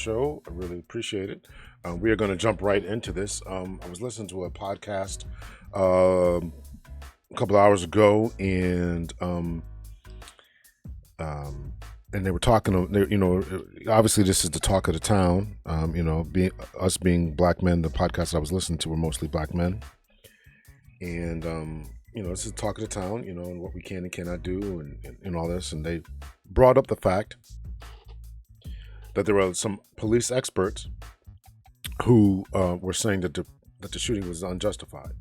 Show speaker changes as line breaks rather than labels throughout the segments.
show. I really appreciate it. We are going to jump right into this. I was listening to a podcast a couple of hours ago, and they were talking. Obviously, this is the talk of the town. Being black men, the podcasts I was listening to were mostly black men, and this is the talk of the town. And what we can and cannot do, and all this. And they brought up the fact that there were some police experts who were saying that the shooting was unjustified.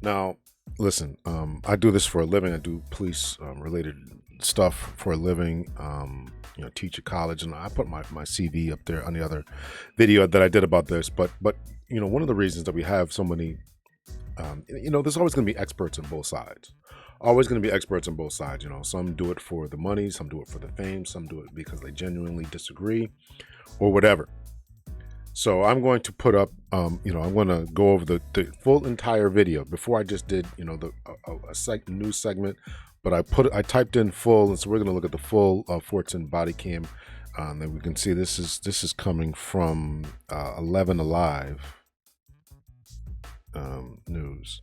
Now, listen, I do this for a living. I do police related stuff for a living. Teach at college, and I put my CV up there on the other video that I did about this. But one of the reasons that we have so many, there's always going to be experts on both sides. Always going to be experts on both sides. Some do it for the money, some do it for the fame, some do it because they genuinely disagree, or whatever. So I'm going to put up, I'm going to go over the full entire video. Before I just did, a news segment, but I typed in full, and so we're going to look at the full Forson body cam. And we can see this is coming from 11 Alive news.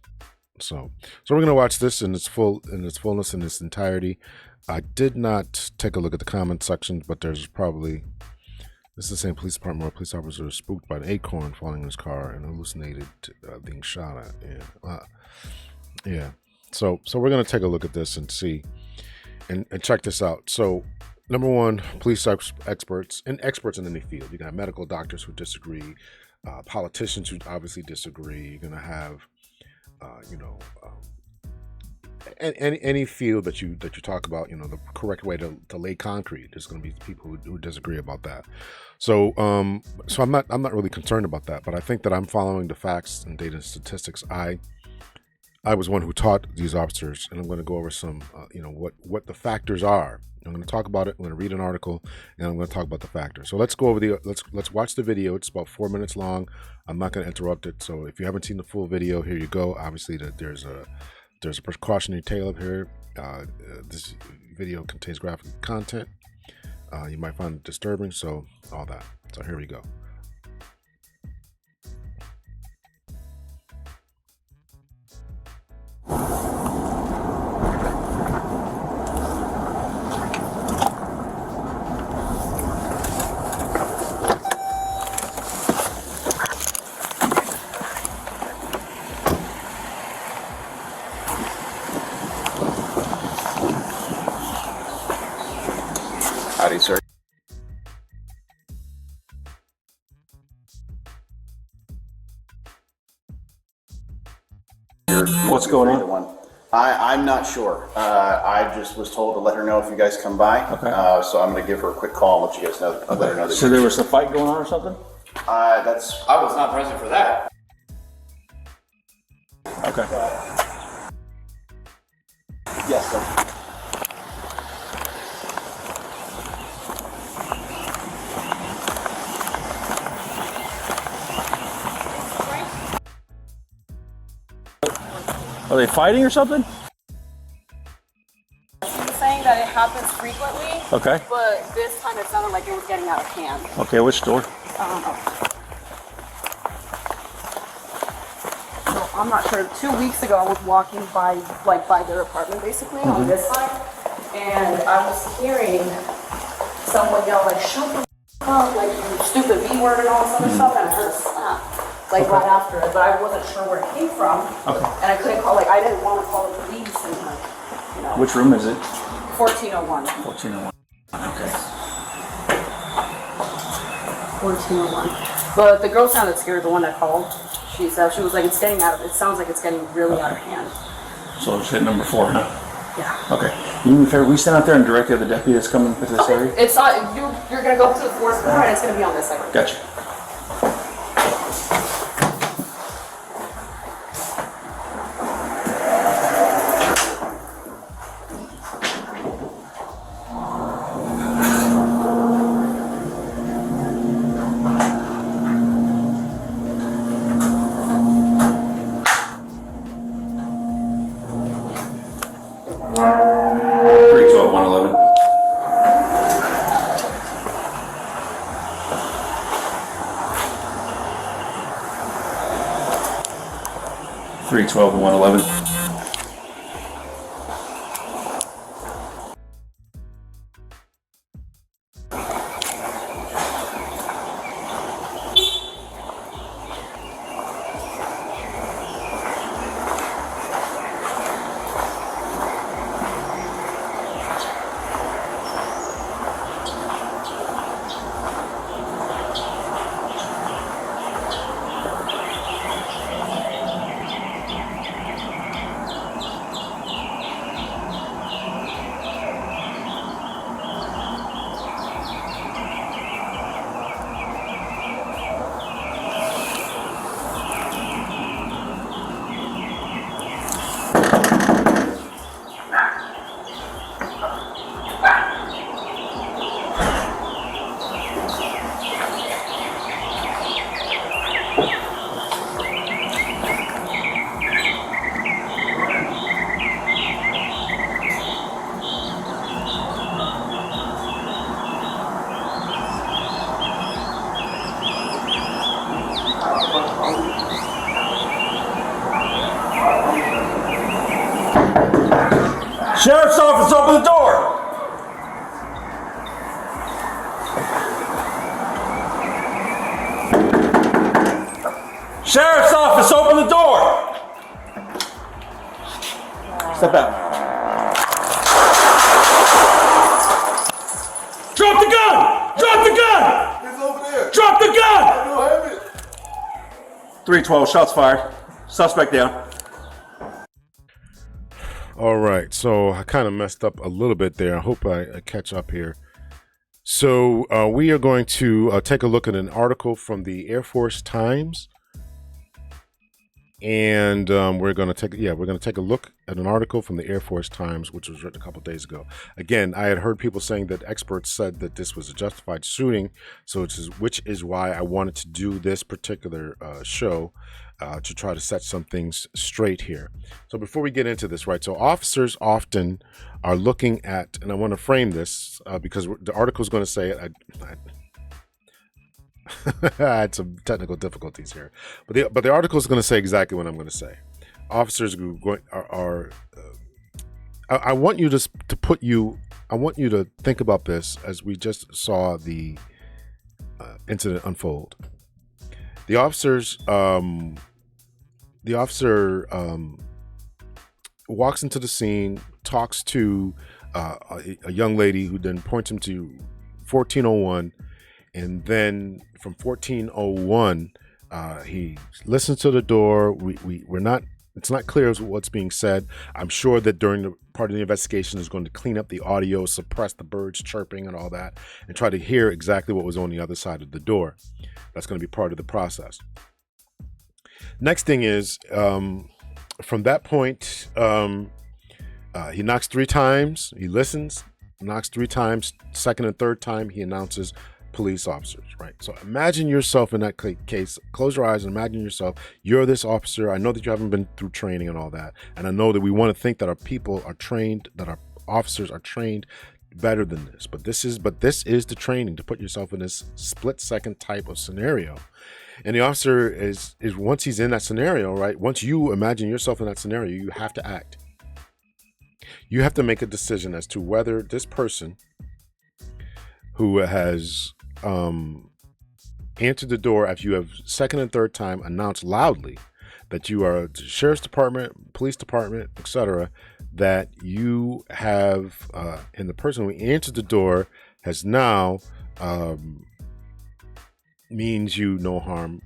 So we're going to watch this in its fullness, in its entirety. I did not take a look at the comment section, but there's probably, this is the same police department where a police officer was spooked by an acorn falling in his car and hallucinated being shot at. Yeah. So we're going to take a look at this and see, and check this out. So, number one, police experts, and experts in any field. You can have medical doctors who disagree, politicians who obviously disagree. You're going to have any field that you talk about, the correct way to lay concrete. There's going to be people who disagree about that. So I'm not really concerned about that, but I think that I'm following the facts and data and statistics. I was one who taught these officers, and I'm going to go over some, what the factors are. I'm going to talk about it. I'm going to read an article, and I'm going to talk about the factors. So let's go over let's watch the video. It's about 4 minutes long. I'm not going to interrupt it. So if you haven't seen the full video, here you go. Obviously, there's a precautionary tale up here. This video contains graphic content. You might find it disturbing. So all that. So here we go.
Howdy, sir.
What's going on?
I'm not sure. I just was told to let her know if you guys come by.
Okay.
So I'm going to give her a quick call and let you guys know.
Okay.
Let her know that.
So there was a fight going on or something?
I was not present for that.
Okay.
Yes, sir.
Are they fighting or something?
She was saying that it happens frequently.
Okay.
But this time it sounded like it was getting out of hand.
Okay, which store?
So I'm not sure. 2 weeks ago I was walking by their apartment basically on this side, and I was hearing someone yell like, "Shut the f*** up, like you stupid B word" and all this other stuff, and I heard a slap. Right after it, but I wasn't sure where it came from. Okay. And I couldn't call, I didn't want to call the police and
Which room is it?
1401.
1401. Okay.
1401. But the girl sounded scared, the one that called. She said, she was like, it sounds like it's getting really out of hand.
So it's hit number 4, huh?
Yeah.
Okay. You mean fair? We stand out there and direct the other deputy that's coming to this area?
It's not, you're going to go to the 4th floor and it's going to be on this side.
Gotcha. 312 and 111. Sheriff's office, open the door! Sheriff's office, open the door! Step out. Drop the gun! Drop the gun!
It's over there.
Drop the gun!
I don't have it.
312, shots fired. Suspect down.
All right, so I kind of messed up a little bit there. I hope I catch up here. So we are going to take a look at an article from the Air Force Times, and we're going to take a look at an article from the Air Force Times, which was written a couple days ago. Again, I had heard people saying that experts said that this was a justified shooting, which is why I wanted to do this particular show. To try to set some things straight here. So before we get into this, right, so officers often are looking at, and I want to frame this because the article is going to say it. I had some technical difficulties here, but the article is going to say exactly what I'm going to say. Officers are I want you I want you to think about this as we just saw the incident unfold. The officer walks into the scene, talks to a young lady who then points him to 1401, and then from 1401, he listens to the door. It's not clear what's being said. I'm sure that during the part of the investigation is going to clean up the audio, suppress the birds chirping and all that, and try to hear exactly what was on the other side of the door. That's going to be part of the process. Next thing is, from that point, he knocks 3 times, he listens, knocks 3 times, second and third time, he announces police officers, right? So imagine yourself in that case, close your eyes and imagine yourself, you're this officer. I know that you haven't been through training and all that, and I know that we want to think that our people are trained, that our officers are trained better than this, but this is the training to put yourself in this split-second type of scenario. And the officer is once he's in that scenario, right? Once you imagine yourself in that scenario, you have to act. You have to make a decision as to whether this person who has answered the door after you have second and third time announced loudly that you are the sheriff's department, police department, etc., that you have, and the person who answered the door has now means you no harm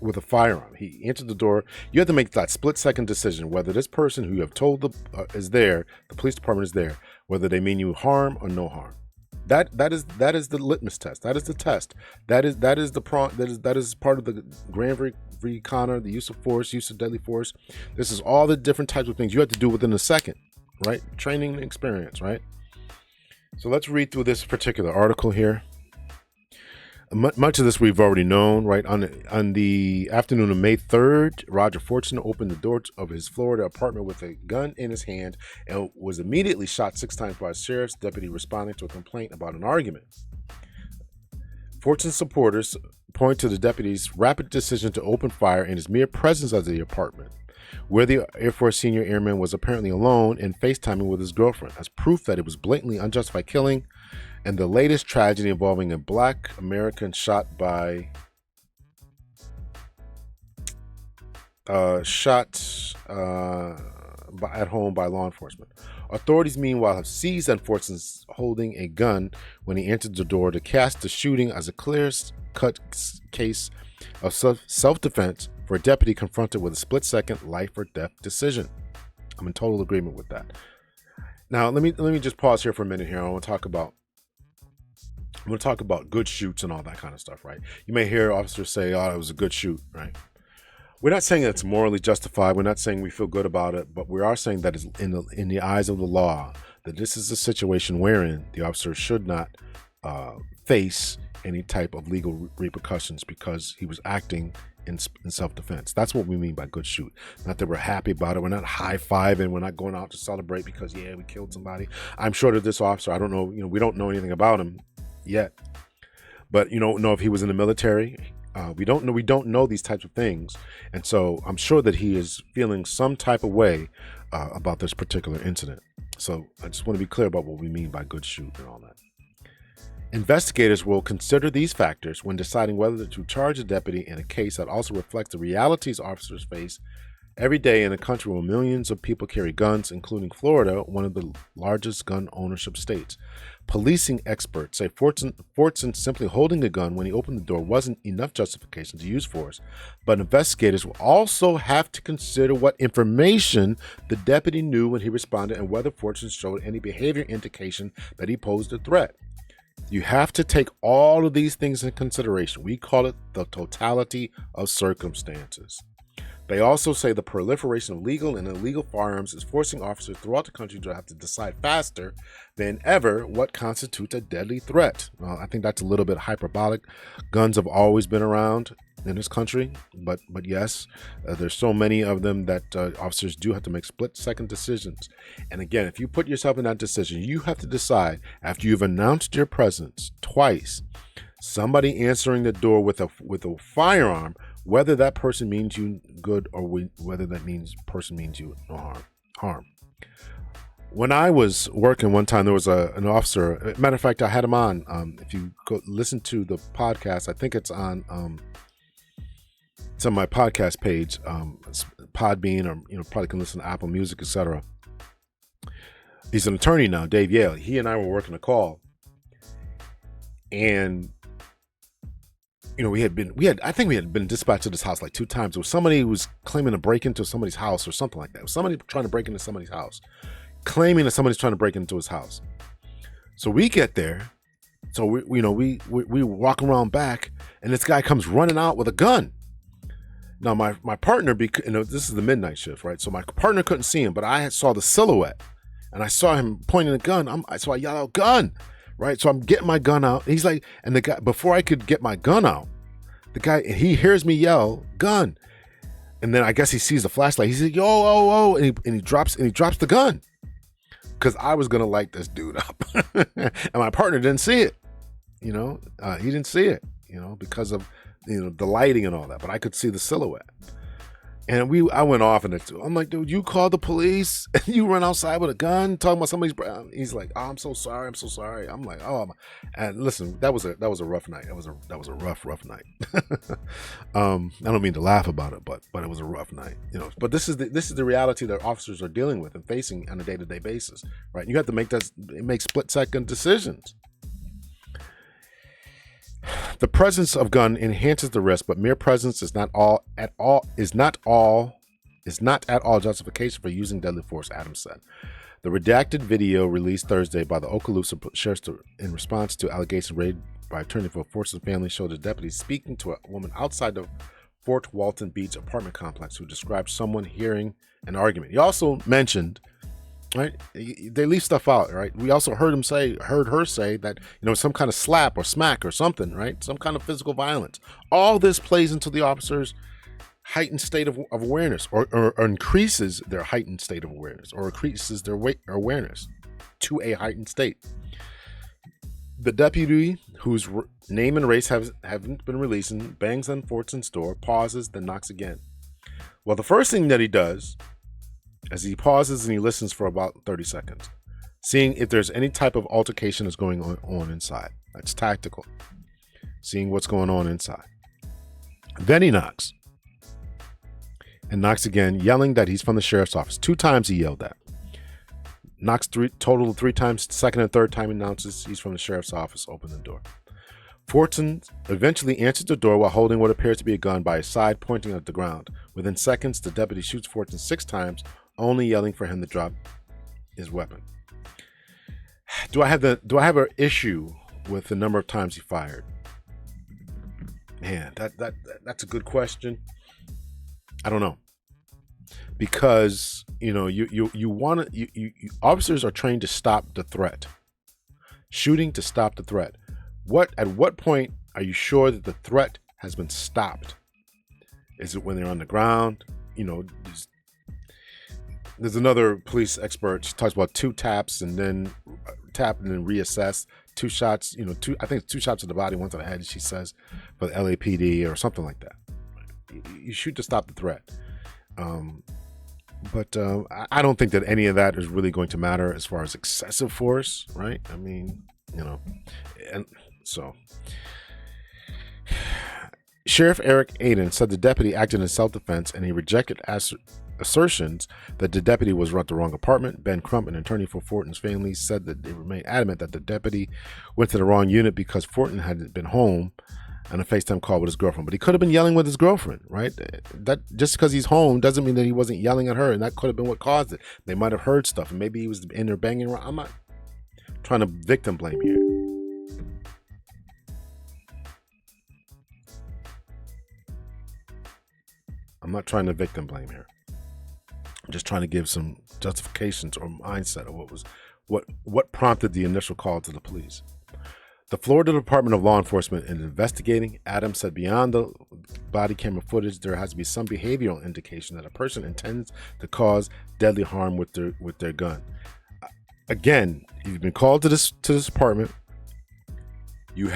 with a firearm. He entered the door. You have to make that split-second decision whether this person who you have told is there, the police department is there, whether they mean you harm or no harm. That is the litmus test. That is the test. That is part of the Grand v. Connor, the use of force, use of deadly force. This is all the different types of things you have to do within a second, right? Training and experience, right? So let's read through this particular article here. Much of this we've already known, right? On the afternoon of May 3rd, Roger Fortson opened the door of his Florida apartment with a gun in his hand and was immediately shot 6 times by a sheriff's deputy responding to a complaint about an argument. Fortson's supporters point to the deputy's rapid decision to open fire and his mere presence at the apartment. where the Air Force senior airman was apparently alone and FaceTiming with his girlfriend as proof that it was blatantly unjustified killing and the latest tragedy involving a black American shot at home by law enforcement. Authorities, meanwhile, have seized Forson's holding a gun when he entered the door to cast the shooting as a clear-cut case of self-defense for a deputy confronted with a split-second life-or-death decision. I'm in total agreement with that. Now, let me just pause here for a minute here. I want to talk about good shoots and all that kind of stuff, right? You may hear officers say, "Oh, it was a good shoot," right? We're not saying that it's morally justified. We're not saying we feel good about it, but we are saying that it's in the eyes of the law, that this is a situation wherein the officer should not face any type of legal repercussions because he was acting in self-defense. That's what we mean by good shoot. Not that we're happy about it. We're not high-fiving. We're not going out to celebrate because, yeah, we killed somebody. I'm sure that this officer, I don't know, we don't know anything about him yet, but you don't know if he was in the military. We don't know these types of things, and so I'm sure that he is feeling some type of way about this particular incident. So I just want to be clear about what we mean by good shoot and all that. Investigators will consider these factors when deciding whether to charge a deputy in a case that also reflects the realities officers face every day in a country where millions of people carry guns, including Florida, one of the largest gun ownership states. Policing experts say Forson simply holding a gun when he opened the door wasn't enough justification to use force, but investigators will also have to consider what information the deputy knew when he responded and whether Forson showed any behavior indication that he posed a threat. You have to take all of these things into consideration. We call it the totality of circumstances. They also say the proliferation of legal and illegal firearms is forcing officers throughout the country to have to decide faster than ever what constitutes a deadly threat. Well, I think that's a little bit hyperbolic. Guns have always been around in this country, but yes, there's so many of them that officers do have to make split-second decisions. And again, if you put yourself in that decision, you have to decide after you've announced your presence twice, somebody answering the door with a firearm, whether that person means you good or whether that person means you no harm. When I was working one time, there was an officer. Matter of fact, I had him on. If you go listen to the podcast, I think it's on my podcast page, Podbean, or probably can listen to Apple Music, etc. He's an attorney now, Dave Yale. He and I were working a call, and I think we had been dispatched to this house like 2 times. It was somebody who was claiming to break into somebody's house or something like that. It was somebody trying to break into somebody's house, claiming that somebody's trying to break into his house. So we get there. So we walk around back, and this guy comes running out with a gun. Now my partner, this is the midnight shift, right? So my partner couldn't see him, but I saw the silhouette, and I saw him pointing a gun. So I yell out, "Gun!" Right, so I'm getting my gun out. He's like, and the guy, before I could get my gun out, he hears me yell, "Gun!" And then I guess he sees the flashlight. He's like, "Yo, oh!" And he drops the gun, because I was gonna light this dude up, and my partner didn't see it. He didn't see it, because of the lighting and all that. But I could see the silhouette. And I went off in it too. I'm like, "Dude, you called the police and you run outside with a gun talking about somebody's." He's like, "Oh, I'm so sorry." I'm like, "Oh," and listen, that was a rough night. That was a rough night. I don't mean to laugh about it, but it was a rough night, But this is the reality that officers are dealing with and facing on a day-to-day basis, right? You have to make split-second decisions. The presence of gun enhances the risk, but mere presence is not at all justification for using deadly force, Adams said. The redacted video released Thursday by the Okaloosa Sheriff's in response to allegations raised by attorney for Forson's family showed a deputy speaking to a woman outside the Fort Walton Beach apartment complex who described someone hearing an argument. He also mentioned, right, they leave stuff out, right? We also heard her say that, some kind of slap or smack or something, right? Some kind of physical violence. All this plays into the officer's heightened state of awareness, or increases their heightened state of awareness, or increases their awareness to a heightened state. The deputy, whose name and race haven't been released, bangs on Forson's door, pauses, then knocks again. Well, the first thing that he does is he pauses and he listens for about 30 seconds, seeing if there's any type of altercation that's going on inside. That's tactical. Seeing what's going on inside. Then he knocks. And knocks again, yelling that he's from the sheriff's office. 2 times he yelled that. Knocks total of 3 times. Second and third time he announces he's from the sheriff's office. Open the door. Fortson eventually answers the door while holding what appears to be a gun by his side, pointing at the ground. Within seconds, the deputy shoots Fortson 6 times, only yelling for him to drop his weapon. Do I have an issue with the number of times he fired? Man, that's a good question. I don't know, because officers are trained to stop the threat, shooting to stop the threat. At what point are you sure that the threat has been stopped? Is it when they're on the ground? There's another police expert. She talks about 2 taps and then tap and then reassess. 2 shots. I think it's 2 shots to the body, 1 to the head. She says for the LAPD or something like that. You shoot to stop the threat. But I don't think that any of that is really going to matter as far as excessive force, right? I mean, and so Sheriff Eric Aiden said the deputy acted in self-defense, and he rejected assertions that the deputy was at the wrong apartment. Ben Crump, an attorney for Fortin's family, said that they remained adamant that the deputy went to the wrong unit because Fortin hadn't been home on a FaceTime call with his girlfriend. But he could have been yelling with his girlfriend, right? That just because he's home doesn't mean that he wasn't yelling at her, and that could have been what caused it. They might have heard stuff, and maybe he was in there banging around. I'm not trying to victim blame here. I'm not trying to victim blame here. I'm just trying to give some justifications or mindset of what prompted the initial call to the police. The Florida Department of Law Enforcement is investigating. Adams said beyond the body camera footage, there has to be some behavioral indication that a person intends to cause deadly harm with their gun. Again, you've been called to this department. You've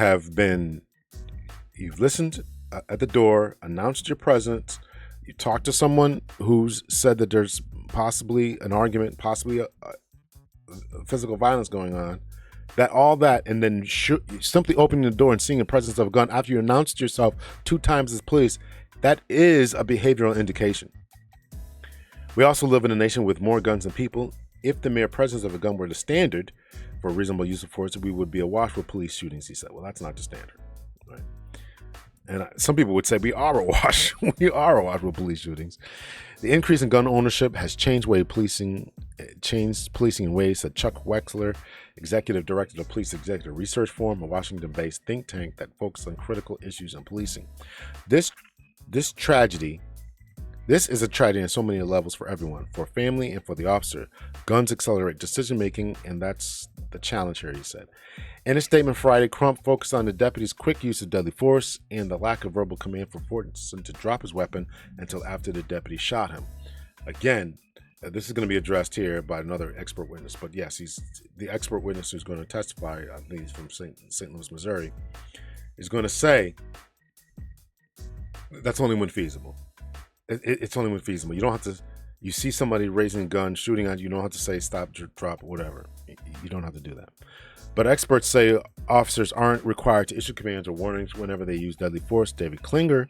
listened at the door, announced your presence. You talked to someone who's said that there's possibly an argument, possibly a physical violence going on. And then simply opening the door and seeing the presence of a gun after you announced yourself 2 times as police, that is a behavioral indication. We also live in a nation with more guns than people. If the mere presence of a gun were the standard for reasonable use of force, we would be awash with police shootings, he said. Well, that's not the standard, right? And some people would say we are awash. We are awash with police shootings. The increase in gun ownership has changed policing in ways, said Chuck Wexler, executive director of the Police Executive Research Forum, a Washington-based think tank that focuses on critical issues in policing. This is a tragedy on so many levels for everyone, for family and for the officer. Guns accelerate decision-making, and that's the challenge here, he said. In a statement Friday, Crump focused on the deputy's quick use of deadly force and the lack of verbal command for Fortson to drop his weapon until after the deputy shot him. Again, this is going to be addressed here by another expert witness, but yes, he's the expert witness who's going to testify. I think he's from St. Louis, Missouri. Is going to say that's only when feasible. It's only when feasible. You don't have to. You see somebody raising a gun, shooting at you. You don't have to say stop, drop, whatever. You don't have to do that. But experts say officers aren't required to issue commands or warnings whenever they use deadly force. David Klinger,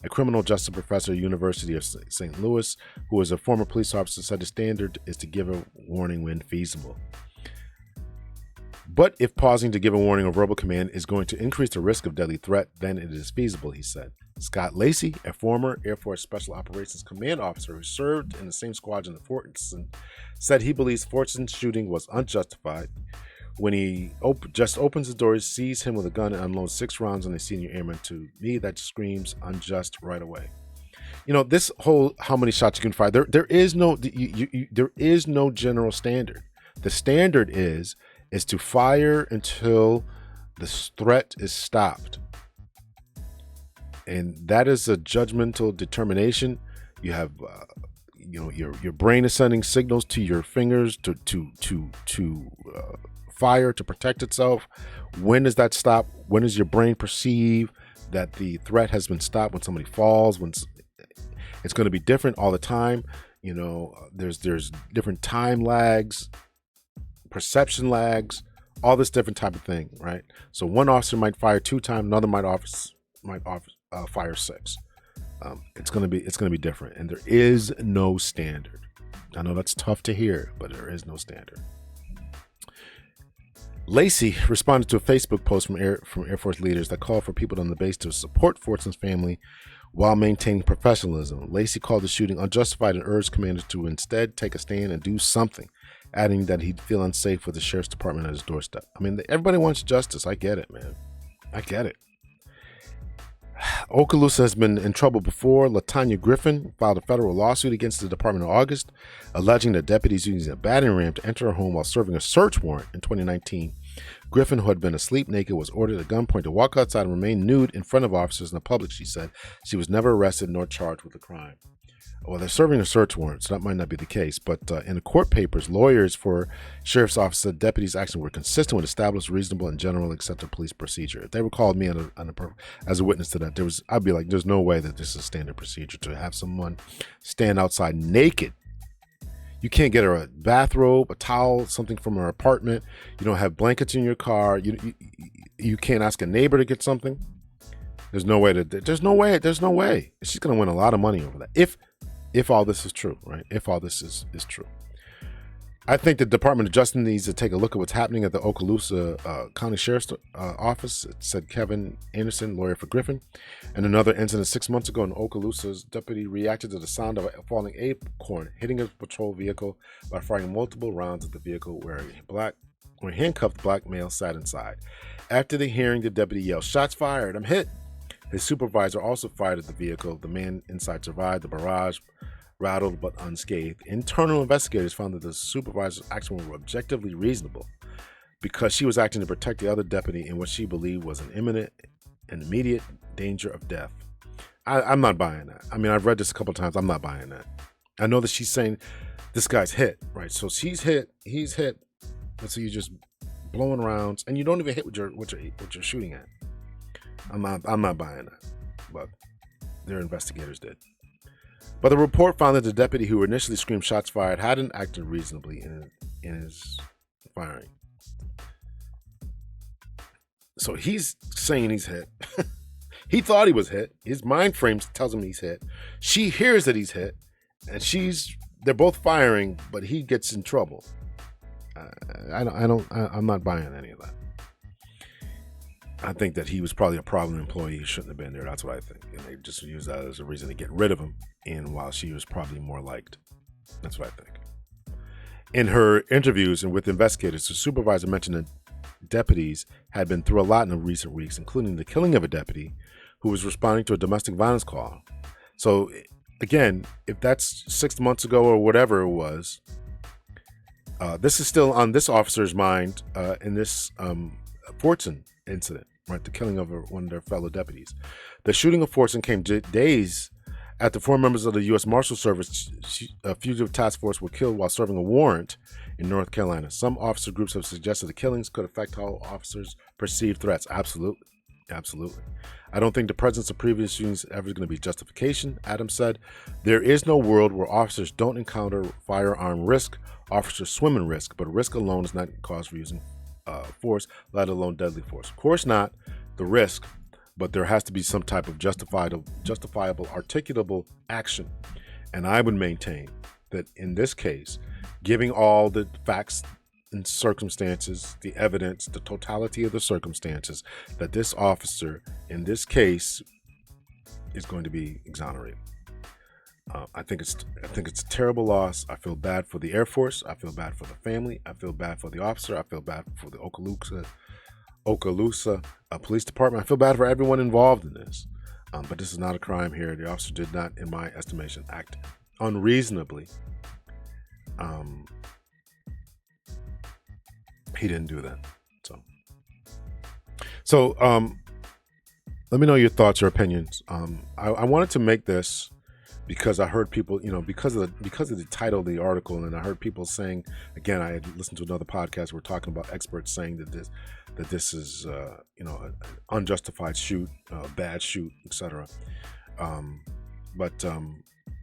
a criminal justice professor at the University of St. Louis, who is a former police officer, said the standard is to give a warning when feasible. But if pausing to give a warning or verbal command is going to increase the risk of deadly threat, then it is feasible, he said. Scott Lacey, a former Air Force Special Operations Command officer who served in the same squadron as Fortson, said he believes Fortson's shooting was unjustified. When he just opens the door, sees him with a gun and unloads 6 rounds on a senior airman, to me that screams unjust right away. This whole how many shots you can fire, there is no general standard. The standard is to fire until the threat is stopped. And that is a judgmental determination. You have, your brain is sending signals to your fingers to fire, to protect itself. When does that stop? When does your brain perceive that the threat has been stopped? When somebody falls, It's going to be different all the time. There's different time lags, perception lags, all this different type of thing, right? So one officer might fire 2 times, another might fire 6. It's gonna be different, and there is no standard. I know that's tough to hear, but there is no standard. Lacey responded to a Facebook post from Air Force leaders that called for people on the base to support Forson's family while maintaining professionalism. Lacey called the shooting unjustified and urged commanders to instead take a stand and do something, adding that he'd feel unsafe with the sheriff's department at his doorstep. I mean, everybody wants justice. I get it, man. I get it. Okaloosa has been in trouble before. LaTanya Griffin filed a federal lawsuit against the department in August, alleging that deputies using a battering ram to enter her home while serving a search warrant in 2019. Griffin, who had been asleep naked, was ordered at gunpoint to walk outside and remain nude in front of officers in the public, she said. She was never arrested nor charged with the crime. Well, they're serving a search warrant, so that might not be the case. But in the court papers, lawyers for sheriff's office said deputies' actions were consistent with established, reasonable, and general accepted police procedure. If they were called me as a witness to that, I'd be like, there's no way that this is standard procedure to have someone stand outside naked. You can't get her a bathrobe, a towel, something from her apartment. You don't have blankets in your car. You can't ask a neighbor to get something. There's no way. She's going to win a lot of money over that. If all this is true, right? If all this is true. I think the Department of Justice needs to take a look at what's happening at the Okaloosa County Sheriff's Office, said Kevin Anderson, lawyer for Griffin. And another incident 6 months ago in Okaloosa's deputy reacted to the sound of a falling acorn hitting a patrol vehicle by firing multiple rounds at the vehicle where a handcuffed black male sat inside. After the hearing, the deputy yelled, "Shots fired, I'm hit." His supervisor also fired at the vehicle. The man inside survived. The barrage rattled but unscathed. Internal investigators found that the supervisor's actions were objectively reasonable because she was acting to protect the other deputy in what she believed was an imminent and immediate danger of death. I'm not buying that. I mean, I've read this a couple of times. I'm not buying that. I know that she's saying this guy's hit, right? So she's hit, he's hit, and so you're just blowing rounds, and you don't even hit what you're shooting at. I'm not buying that, but their investigators did. But the report found that the deputy who initially screamed shots fired hadn't acted reasonably in his firing. So he's saying he's hit. He thought he was hit. His mind frame tells him he's hit. She hears that he's hit, and they're both firing, but he gets in trouble. I'm not buying any of that. I think that he was probably a problem employee. He shouldn't have been there. That's what I think. And they just used that as a reason to get rid of him. And while she was probably more liked. That's what I think. In her interviews and with investigators, the supervisor mentioned that deputies had been through a lot in the recent weeks, including the killing of a deputy who was responding to a domestic violence call. So again, if that's 6 months ago or whatever it was, this is still on this officer's mind in this Forson incident, right? The killing of one of their fellow deputies. The shooting of Forson came days after 4 members of the U.S. Marshal Service fugitive task force were killed while serving a warrant in North Carolina. Some officer groups have suggested the killings could affect how officers perceive threats. Absolutely. I don't think the presence of previous shootings is ever going to be justification, Adams said. There is no world where officers don't encounter firearm risk. Officers swim in risk, but risk alone is not cause for using force, let alone deadly force. Of course not the risk, but there has to be some type of justifiable, articulable action. And I would maintain that in this case, giving all the facts and circumstances, the evidence, the totality of the circumstances, that this officer in this case is going to be exonerated. I think it's a terrible loss. I feel bad for the Air Force. I feel bad for the family. I feel bad for the officer. I feel bad for the Okaloosa Police Department. I feel bad for everyone involved in this. But this is not a crime here. The officer did not, in my estimation, act unreasonably. He didn't do that. So let me know your thoughts or opinions. I wanted to make this because I heard people, because of the title of the article, and I heard people saying, again, I had listened to another podcast. We're talking about experts saying that this is an unjustified shoot, bad shoot, etc. But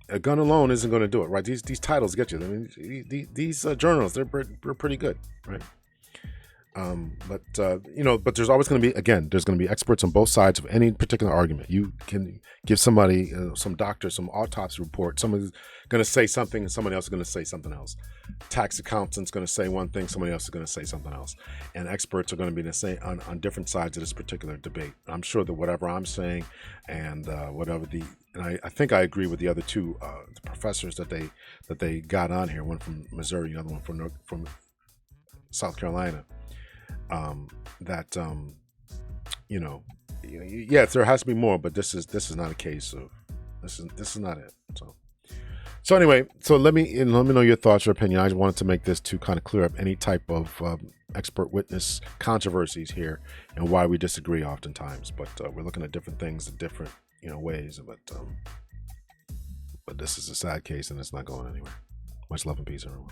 a gun alone isn't going to do it, right? These titles get you. I mean, these journals, they're pretty good, right? But there's always going to be, again, there's going to be experts on both sides of any particular argument. You can give somebody, some doctor, some autopsy report. Someone's going to say something, and somebody else is going to say something else. Tax accountant's going to say one thing, somebody else is going to say something else. And experts are going to be the same on different sides of this particular debate. I'm sure that whatever I'm saying, and I think I agree with the other two the professors that they got on here. One from Missouri, the other one from South Carolina. Yes, there has to be more, but this is not a case of this is not it. So anyway, so let me know your thoughts or opinion. I just wanted to make this to kind of clear up any type of expert witness controversies here and why we disagree oftentimes. But we're looking at different things in different ways. But this is a sad case and it's not going anywhere. Much love and peace, everyone.